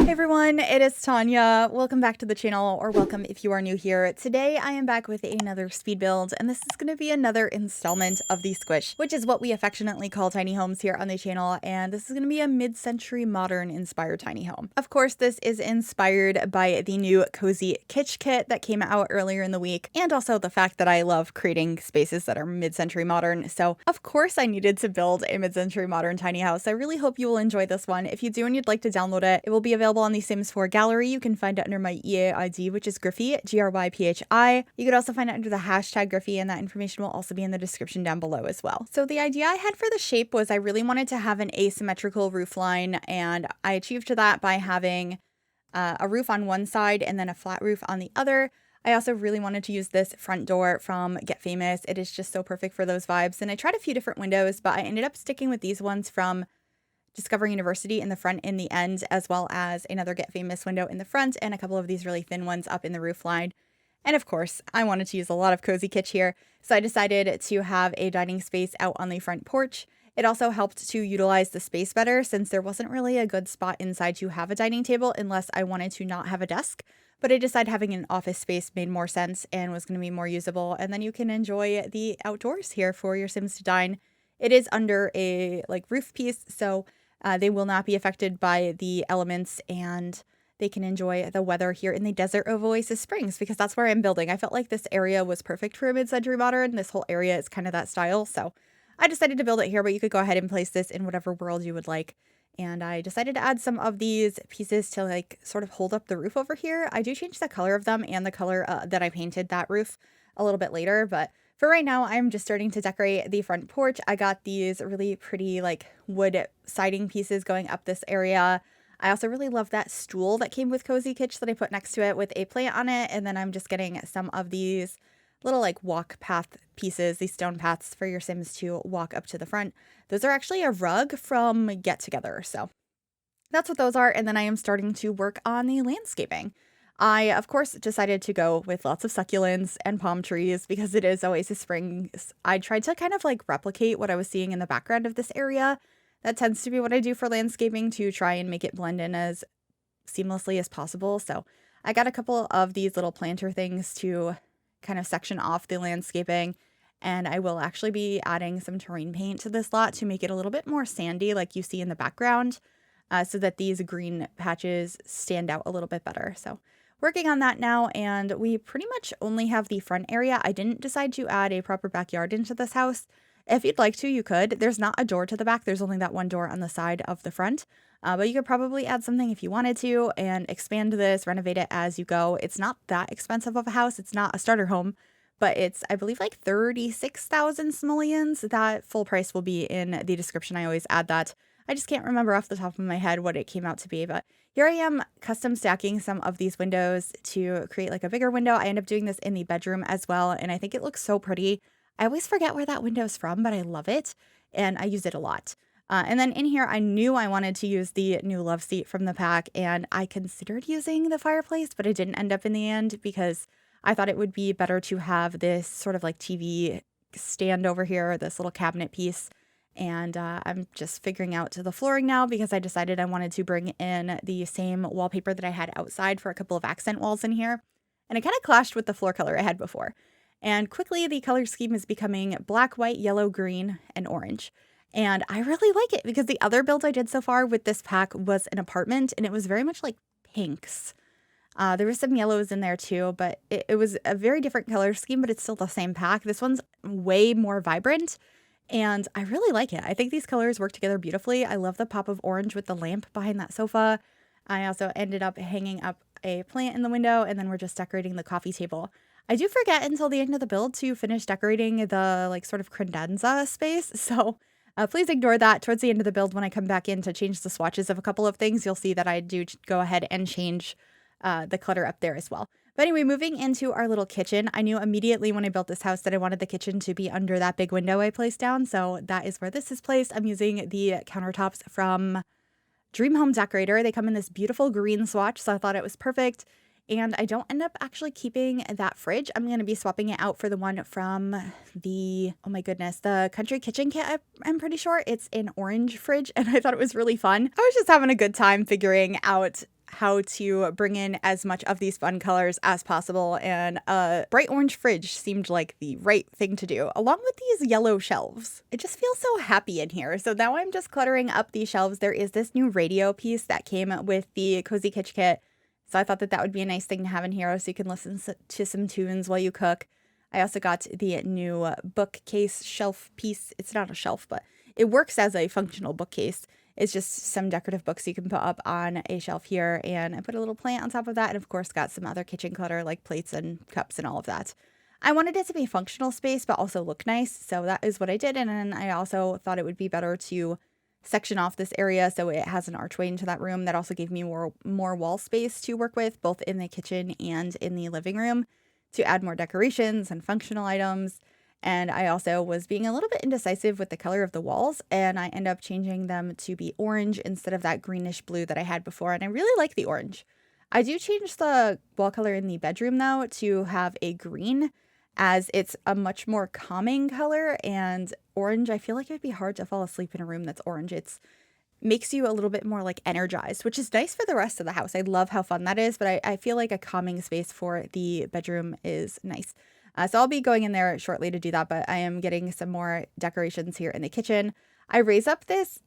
Hey everyone, it is Tanya. Welcome back to the channel, or welcome if you are new here. Today I am back with another speed build, and this is going to be another installment of the Squish, which is what we affectionately call tiny homes here on the channel, and this is going to be a mid-century modern inspired tiny home. Of course, this is inspired by the new Cozy Kitsch Kit that came out earlier in the week, and also the fact that I love creating spaces that are mid-century modern, so of course I needed to build a mid-century modern tiny house. I really hope you will enjoy this one. If you do and you'd like to download it, it will be available on the Sims 4 gallery. You can find it under my EA ID, which is Gryphi, Gryphi. You could also find it under the hashtag Gryphi, and that information will also be in the description down below as well. So the idea I had for the shape was I really wanted to have an asymmetrical roof line, and I achieved that by having a roof on one side and then a flat roof on the other. I also really wanted to use this front door from Get Famous. It is just so perfect for those vibes, and I tried a few different windows, but I ended up sticking with these ones from Discover University in the front and the end, as well as another Get Famous window in the front and a couple of these really thin ones up in the roof line. And of course, I wanted to use a lot of Cozy Kitsch here, so I decided to have a dining space out on the front porch. It also helped to utilize the space better since there wasn't really a good spot inside to have a dining table unless I wanted to not have a desk. But I decided having an office space made more sense and was going to be more usable, and then you can enjoy the outdoors here for your Sims to dine. It is under a roof piece, so they will not be affected by the elements, and they can enjoy the weather here in the desert of Oasis Springs because that's where I'm building. I felt like this area was perfect for a mid-century modern. This whole area is kind of that style, so I decided to build it here, but you could go ahead and place this in whatever world you would like. And I decided to add some of these pieces to sort of hold up the roof over here. I do change the color of them and the color that I painted that roof a little bit later, but for right now, I'm just starting to decorate the front porch. I got these really pretty wood siding pieces going up this area. I also really love that stool that came with Cozy Kitsch that I put next to it with a plant on it. And then I'm just getting some of these little walk path pieces, these stone paths for your Sims to walk up to the front. Those are actually a rug from Get Together. So that's what those are. And then I am starting to work on the landscaping. I, of course, decided to go with lots of succulents and palm trees because it is Oasis Springs. I tried to kind of replicate what I was seeing in the background of this area. That tends to be what I do for landscaping to try and make it blend in as seamlessly as possible. So I got a couple of these little planter things to kind of section off the landscaping. And I will actually be adding some terrain paint to this lot to make it a little bit more sandy like you see in the background, so that these green patches stand out a little bit better. So working on that now, and we pretty much only have the front area. I didn't decide to add a proper backyard into this house. If you'd like to, you could. There's not a door to the back. There's only that one door on the side of the front. But you could probably add something if you wanted to and expand this, renovate it as you go. It's not that expensive of a house. It's not a starter home, but it's, I believe, 36,000 simoleons. That full price will be in the description. I always add that. I just can't remember off the top of my head what it came out to be, but here I am custom stacking some of these windows to create a bigger window. I end up doing this in the bedroom as well, and I think it looks so pretty. I always forget where that window's from, but I love it, and I use it a lot. And then in here, I knew I wanted to use the new love seat from the pack, and I considered using the fireplace, but it didn't end up in the end because I thought it would be better to have this sort of TV stand over here, this little cabinet piece. And I'm just figuring out the flooring now because I decided I wanted to bring in the same wallpaper that I had outside for a couple of accent walls in here. And it kind of clashed with the floor color I had before. And quickly the color scheme is becoming black, white, yellow, green, and orange. And I really like it because the other build I did so far with this pack was an apartment, and it was very much like pinks. There were some yellows in there too, but it was a very different color scheme, but it's still the same pack. This one's way more vibrant. And I really like it. I think these colors work together beautifully. I love the pop of orange with the lamp behind that sofa. I also ended up hanging up a plant in the window, and then we're just decorating the coffee table. I do forget until the end of the build to finish decorating the sort of credenza space. So please ignore that. Towards the end of the build, when I come back in to change the swatches of a couple of things, you'll see that I do go ahead and change the clutter up there as well. But anyway, moving into our little kitchen, I knew immediately when I built this house that I wanted the kitchen to be under that big window I placed down. So that is where this is placed. I'm using the countertops from Dream Home Decorator. They come in this beautiful green swatch, so I thought it was perfect. And I don't end up actually keeping that fridge. I'm going to be swapping it out for the one from the, oh my goodness, the Country Kitchen Kit, I'm pretty sure. It's an orange fridge, and I thought it was really fun. I was just having a good time figuring out how to bring in as much of these fun colors as possible, and a bright orange fridge seemed like the right thing to do, along with these yellow shelves. It just feels so happy in here. So now I'm just cluttering up these shelves. There is this new radio piece that came with the Cozy Kitsch Kit, so I thought that that would be a nice thing to have in here so you can listen to some tunes while you cook. I also got the new bookcase shelf piece. It's not a shelf, but it works as a functional bookcase. It's just some decorative books you can put up on a shelf here, and I put a little plant on top of that, and of course got some other kitchen clutter like plates and cups and all of that. I wanted it to be a functional space but also look nice, so that is what I did. And then I also thought it would be better to section off this area so it has an archway into that room. That also gave me more wall space to work with, both in the kitchen and in the living room, to add more decorations and functional items. And I also was being a little bit indecisive with the color of the walls, and I ended up changing them to be orange instead of that greenish blue that I had before. And I really like the orange. I do change the wall color in the bedroom though to have a green, as it's a much more calming color, and orange, I feel like it would be hard to fall asleep in a room that's orange. It's makes you a little bit more like energized, which is nice for the rest of the house. I love how fun that is, but I feel like a calming space for the bedroom is nice. So I'll be going in there shortly to do that, but I am getting some more decorations here in the kitchen. I raise up this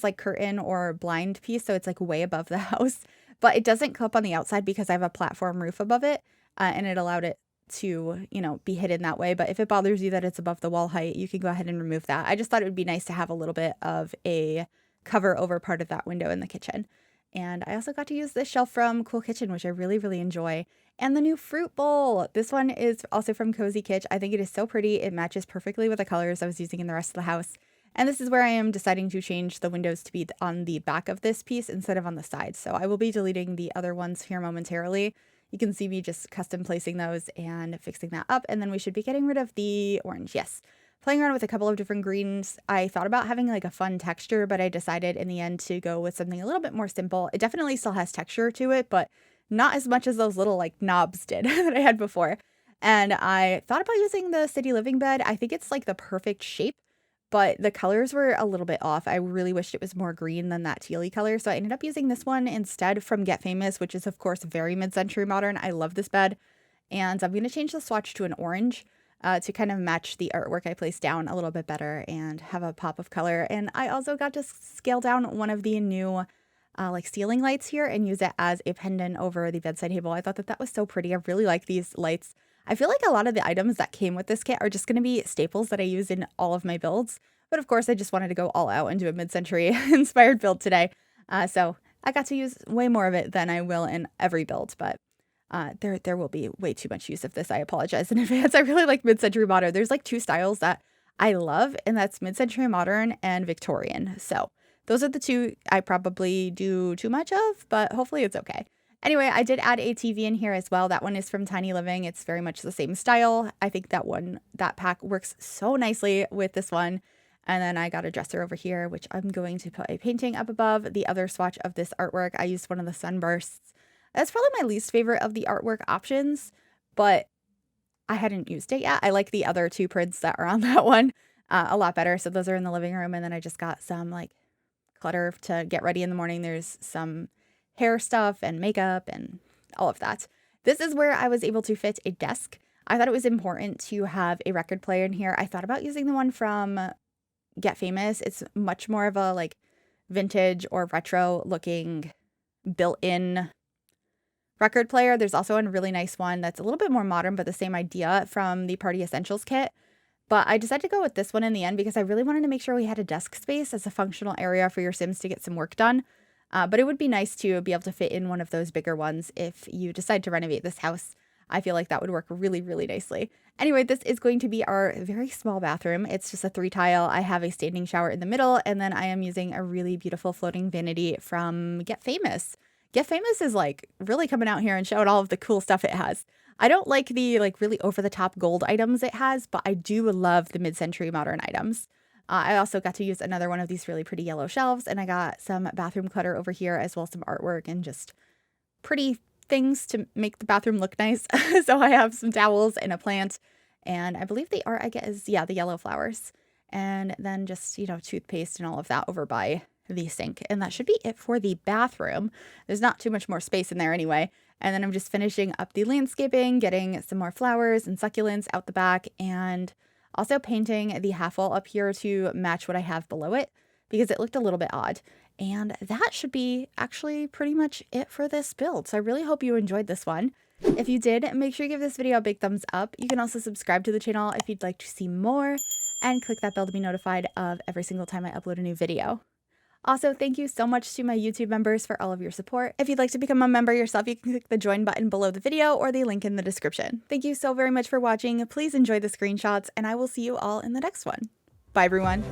like curtain or blind piece, so it's like way above the house, but it doesn't clip on the outside because I have a platform roof above it, and it allowed it to, be hidden that way. But if it bothers you that it's above the wall height, you can go ahead and remove that. I just thought it would be nice to have a little bit of a cover over part of that window in the kitchen. And I also got to use this shelf from Cool Kitchen, which I really, really enjoy. And the new fruit bowl. This one is also from Cozy Kitsch. I think it is so pretty. It matches perfectly with the colors I was using in the rest of the house. And this is where I am deciding to change the windows to be on the back of this piece instead of on the side. So I will be deleting the other ones here momentarily. You can see me just custom placing those and fixing that up. And then we should be getting rid of the orange. Yes. Playing around with a couple of different greens. I thought about having like a fun texture, but I decided in the end to go with something a little bit more simple. It definitely still has texture to it, but not as much as those little like knobs did that I had before. And I thought about using the City Living bed. I think it's like the perfect shape, but the colors were a little bit off. I really wished it was more green than that tealy color. So I ended up using this one instead from Get Famous, which is of course very mid-century modern. I love this bed. And I'm going to change the swatch to an orange to kind of match the artwork I placed down a little bit better and have a pop of color. And I also got to scale down one of the new like ceiling lights here and use it as a pendant over the bedside table. I thought that that was so pretty. I really like these lights. I feel like a lot of the items that came with this kit are just going to be staples that I use in all of my builds. But of course, I just wanted to go all out and do a mid-century inspired build today. So I got to use way more of it than I will in every build, but there will be way too much use of this. I apologize in advance. I really like mid-century modern. There's like two styles that I love, and that's mid-century modern and Victorian. So those are the two I probably do too much of, but hopefully it's okay. Anyway, I did add a TV in here as well. That one is from Tiny Living. It's very much the same style. I think that pack works so nicely with this one. And then I got a dresser over here, which I'm going to put a painting up above. The other swatch of this artwork, I used one of the sunbursts. That's probably my least favorite of the artwork options, but I hadn't used it yet. I like the other two prints that are on that one a lot better. So those are in the living room. And then I just got some like clutter to get ready in the morning. There's some hair stuff and makeup and all of that. This is where I was able to fit a desk. I thought it was important to have a record player in here. I thought about using the one from Get Famous. It's much more of a like vintage or retro looking built-in record player. There's also a really nice one that's a little bit more modern, but the same idea from the Party Essentials kit. But I decided to go with this one in the end because I really wanted to make sure we had a desk space as a functional area for your Sims to get some work done. But it would be nice to be able to fit in one of those bigger ones if you decide to renovate this house. I feel like that would work really, really nicely. Anyway, this is going to be our very small bathroom. It's just a 3-tile. I have a standing shower in the middle, and then I am using a really beautiful floating vanity from Get Famous. Get Famous is like really coming out here and showing all of the cool stuff it has. I don't like the like really over-the-top gold items it has, but I do love the mid-century modern items. I also got to use another one of these really pretty yellow shelves, and I got some bathroom clutter over here as well as some artwork and just pretty things to make the bathroom look nice. So I have some towels and a plant, and I believe the art I get is, yeah, the yellow flowers. And then just, toothpaste and all of that over by the sink. And that should be it for the bathroom. There's not too much more space in there anyway. And then I'm just finishing up the landscaping, getting some more flowers and succulents out the back, and also painting the half wall up here to match what I have below it because it looked a little bit odd. And that should be actually pretty much it for this build. So I really hope you enjoyed this one. If you did, make sure you give this video a big thumbs up. You can also subscribe to the channel if you'd like to see more, and click that bell to be notified of every single time I upload a new video. Also, thank you so much to my YouTube members for all of your support. If you'd like to become a member yourself, you can click the join button below the video or the link in the description. Thank you so very much for watching. Please enjoy the screenshots, and I will see you all in the next one. Bye, everyone.